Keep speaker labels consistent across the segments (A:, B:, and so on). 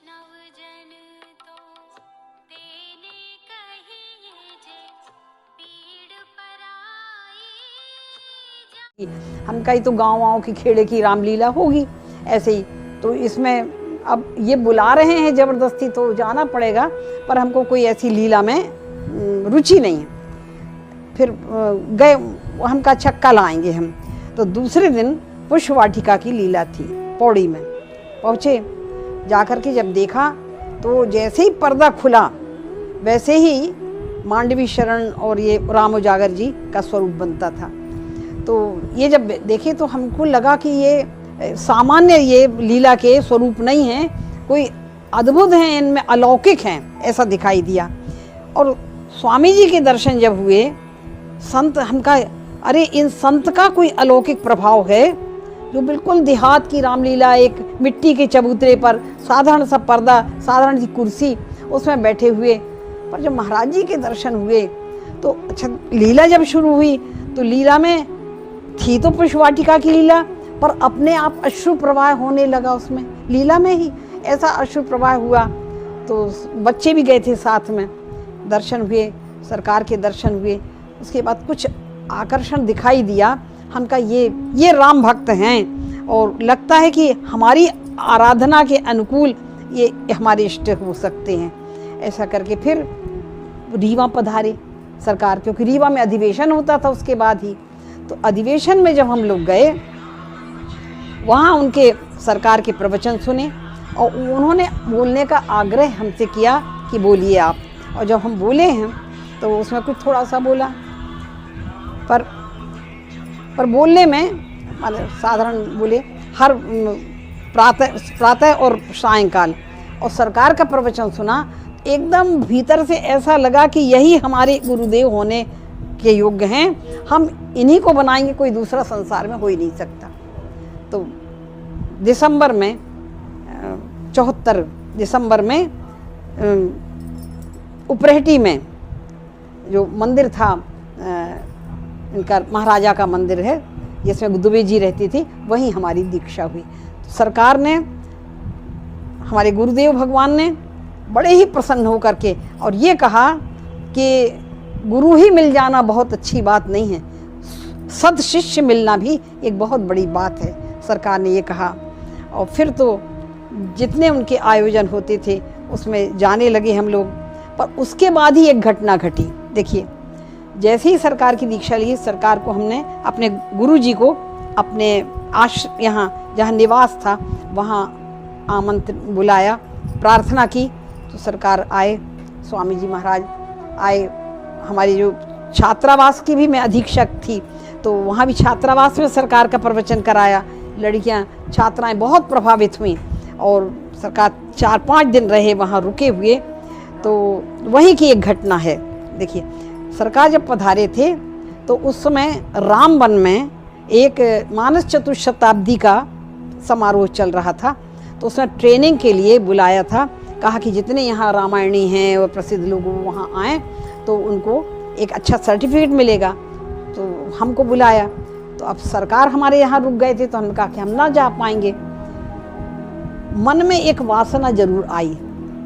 A: वैष्णव जन तो तेने कहिए जे पीड़ पराई
B: हम कहीं तो गाँव की खेड़े की रामलीला होगी ऐसे ही, तो इसमें अब ये बुला रहे हैं ज़बरदस्ती तो जाना पड़ेगा, पर हमको कोई ऐसी लीला में रुचि नहीं है। फिर गए, हम का छक्का लाएंगे हम। तो दूसरे दिन पुष्प वाटिका की लीला थी, पौड़ी में पहुँचे। जाकर के जब देखा तो जैसे ही पर्दा खुला वैसे ही मांडवी शरण और ये राम उजागर जी का स्वरूप बनता था। तो ये जब देखे तो हमको लगा कि ये सामान्य ये लीला के स्वरूप नहीं हैं, कोई अद्भुत हैं, इनमें अलौकिक हैं, ऐसा दिखाई दिया। और स्वामी जी के दर्शन जब हुए, संत, हम कहा अरे इन संत का कोई अलौकिक प्रभाव है, जो बिल्कुल देहात की रामलीला, एक मिट्टी के चबूतरे पर साधारण सा पर्दा, साधारण सी कुर्सी, उसमें बैठे हुए। पर जब महाराज जी के दर्शन हुए तो अच्छा, लीला जब शुरू हुई तो लीला में थी तो पुष्प वाटिका की लीला, पर अपने आप अश्रु प्रवाह होने लगा उसमें, लीला में ही ऐसा अश्रु प्रवाह हुआ। तो बच्चे भी गए थे साथ में, दर्शन हुए, सरकार के दर्शन हुए। उसके बाद कुछ आकर्षण दिखाई दिया। हम कहा ये राम भक्त हैं और लगता है कि हमारी आराधना के अनुकूल ये हमारे इष्ट हो सकते हैं। ऐसा करके फिर रीवा पधारे सरकार, क्योंकि रीवा में अधिवेशन होता था उसके बाद ही। तो अधिवेशन में जब हम लोग गए, वहाँ उनके सरकार के प्रवचन सुने और उन्होंने बोलने का आग्रह हमसे किया कि बोलिए आप। और जब हम बोले हैं तो उसमें कुछ थोड़ा सा बोला, पर बोलने में मतलब साधारण बोले, हर प्रातः और सायंकाल। और सरकार का प्रवचन सुना, एकदम भीतर से ऐसा लगा कि यही हमारे गुरुदेव होने के योग्य हैं, हम इन्हीं को बनाएंगे, कोई दूसरा संसार में हो ही नहीं सकता। तो दिसंबर में 74 दिसंबर में उपरेहटी में जो मंदिर था, इनका महाराजा का मंदिर है जिसमें दुबे जी रहती थी, वहीं हमारी दीक्षा हुई। तो सरकार ने, हमारे गुरुदेव भगवान ने बड़े ही प्रसन्न होकर के और ये कहा कि गुरु ही मिल जाना बहुत अच्छी बात नहीं है, सद शिष्य मिलना भी एक बहुत बड़ी बात है, सरकार ने ये कहा। और फिर तो जितने उनके आयोजन होते थे उसमें जाने लगे हम लोग। पर उसके बाद ही एक घटना घटी। देखिए, जैसे ही सरकार की दीक्षा ली, सरकार को हमने, अपने गुरुजी को अपने यहाँ जहाँ निवास था वहाँ आमंत्रण बुलाया, प्रार्थना की। तो सरकार आए, स्वामी जी महाराज आए। हमारी जो छात्रावास की भी मैं अधीक्षक थी, तो वहाँ भी छात्रावास में सरकार का प्रवचन कराया। लड़कियाँ, छात्राएं बहुत प्रभावित हुई और सरकार 4-5 दिन रहे, वहाँ रुके हुए। तो वहीं की एक घटना है। देखिए, सरकार जब पधारे थे तो उस समय रामवन में एक मानस चतुशताब्दी का समारोह चल रहा था। तो उसमें ट्रेनिंग के लिए बुलाया था, कहा कि जितने यहाँ रामायणी हैं और प्रसिद्ध लोग वहाँ आएँ तो उनको एक अच्छा सर्टिफिकेट मिलेगा। तो हमको बुलाया। तो अब सरकार हमारे यहाँ रुक गए थे, तो हमने कहा कि हम ना जा पाएंगे। मन में एक वासना जरूर आई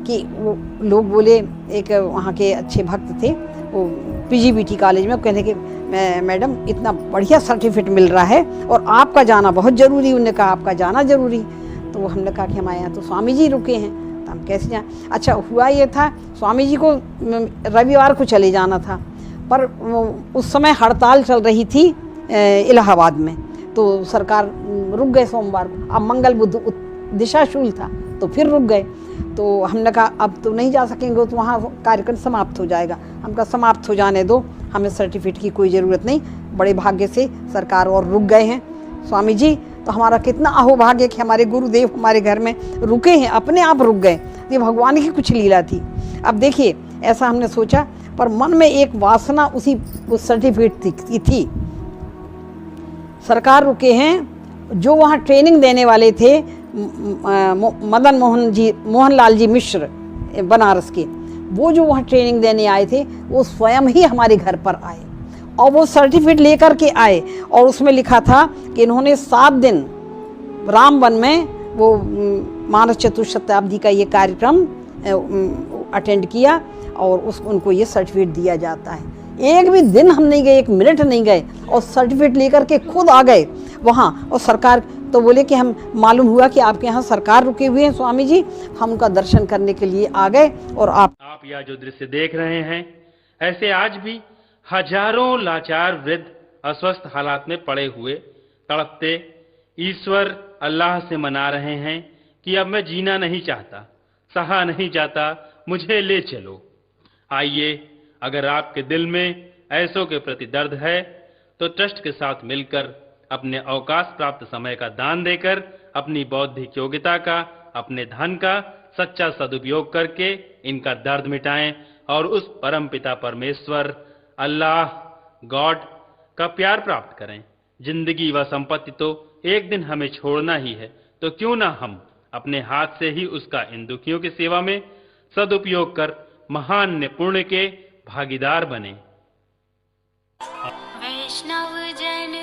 B: कि वो लोग बोले, एक वहाँ के अच्छे भक्त थे, वो पीजीबीटी कॉलेज में, कहने के मैडम इतना बढ़िया सर्टिफिकेट मिल रहा है और आपका जाना बहुत ज़रूरी। उन्होंने कहा आपका जाना ज़रूरी। तो हमने कहा कि हमारे यहाँ तो स्वामी जी रुके हैं, तो हम कैसे जाएँ। अच्छा, हुआ ये था, स्वामी जी को रविवार को चले जाना था, पर उस समय हड़ताल चल रही थी इलाहाबाद में, तो सरकार रुक गए सोमवार को। अब मंगल बुध दिशाशूल था, तो फिर रुक गए। तो हमने कहा अब तो नहीं जा सकेंगे, तो वहाँ कार्यक्रम समाप्त हो जाएगा। हम कहा समाप्त हो जाने दो, हमें सर्टिफिकेट की कोई ज़रूरत नहीं। बड़े भाग्य से सरकार और रुक गए हैं स्वामी जी, तो हमारा कितना अहोभाग्य कि हमारे गुरुदेव हमारे घर में रुके हैं, अपने आप रुक गए। ये भगवान की कुछ लीला थी। अब देखिए, ऐसा हमने सोचा, पर मन में एक वासना उस सर्टिफिकेट की थी। सरकार रुके हैं, जो वहाँ ट्रेनिंग देने वाले थे मदन मोहनलाल जी मिश्र बनारस के, वो जो वहाँ ट्रेनिंग देने आए थे, वो स्वयं ही हमारे घर पर आए और वो सर्टिफिकेट लेकर के आए। और उसमें लिखा था कि इन्होंने 7 दिन रामवन में वो मानस चतुशताब्दी का ये कार्यक्रम अटेंड किया और उनको ये सर्टिफिकेट दिया जाता है। एक भी दिन हम नहीं गए, एक मिनट नहीं गए और सर्टिफिकेट लेकर के खुद आ गए वहाँ। और सरकार तो बोले कि हम मालूम हुआ कि आपके यहाँ सरकार रुके हुए हैं स्वामी जी, हम उनका दर्शन करने के लिए आ गए। और आप
C: यह जो दृश्य देख रहे हैं, ऐसे आज भी हजारों लाचार वृद्ध अस्वस्थ हालात में पड़े हुए तड़पते ईश्वर अल्लाह से मना रहे हैं कि अब मैं जीना नहीं चाहता, सहा नहीं जाता, मुझे ले चलो। आइए, अगर आपके दिल में ऐसों के प्रति दर्द है तो ट्रस्ट के साथ मिलकर अपने अवकाश प्राप्त समय का दान देकर अपनी बौद्धिक योग्यता का, अपने धन का सच्चा सदुपयोग करके इनका दर्द मिटाएं और उस परम पिता परमेश्वर अल्लाह गॉड का प्यार प्राप्त करें। जिंदगी व संपत्ति तो एक दिन हमें छोड़ना ही है, तो क्यों ना हम अपने हाथ से ही उसका इन दुखियों की सेवा में सदुपयोग कर महान पुण्य के भागीदार बने।
A: वैष्णव जन